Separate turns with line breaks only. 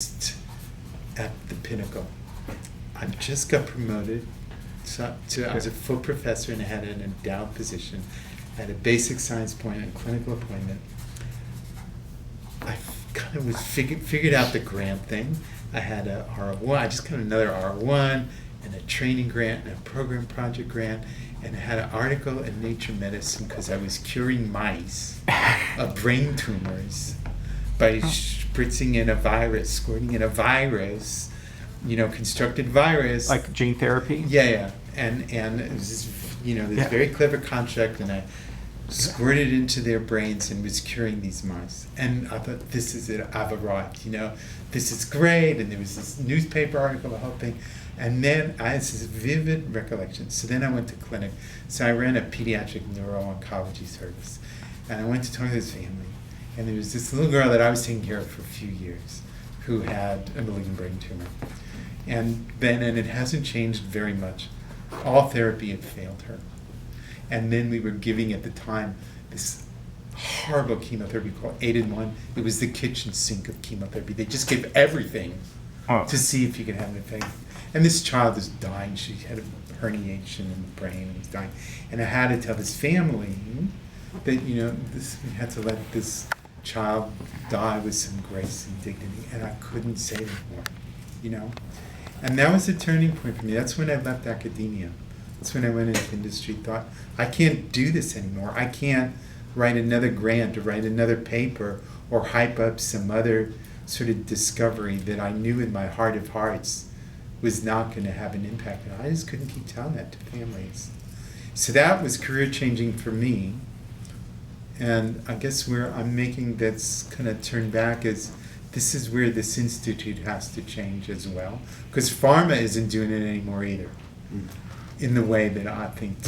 at the pinnacle. I just got promoted I was a full professor and I had an endowed position. I had a basic science appointment, clinical appointment. I kind of was figured out the grant thing. I had a R1, I just got another R1 and a training grant and a program project grant, and I had an article in Nature Medicine because I was curing mice of brain tumors by spritzing in a virus, squirting in a virus, constructed virus.
Like gene therapy?
Yeah. And it was this, this very clever construct, and I squirted into their brains and was curing these mice. And I thought, this is it, I've arrived, this is great. And there was this newspaper article, the whole thing. And then I had this vivid recollection. So then I went to clinic. So I ran a pediatric neuro-oncology service. And I went to talk to this family. And there was this little girl that I was taking care of for a few years who had a malignant brain tumor. And it hasn't changed very much. All therapy had failed her. And then we were giving at the time this horrible chemotherapy called 8-in-1. It was the kitchen sink of chemotherapy. They just gave everything to see if you could have an effect. And this child was dying. She had a herniation in the brain and was dying. And I had to tell this family that, we had to let this child die with some grace and dignity. And I couldn't say it anymore, And that was a turning point for me. That's when I left academia. That's when I went into industry, thought, I can't do this anymore. I can't write another grant or write another paper or hype up some other sort of discovery that I knew in my heart of hearts was not going to have an impact. And I just couldn't keep telling that to families. So that was career changing for me. And I guess where I'm making that's kind of turn back is this is where this institute has to change as well. Because pharma isn't doing it anymore either. In the way that I think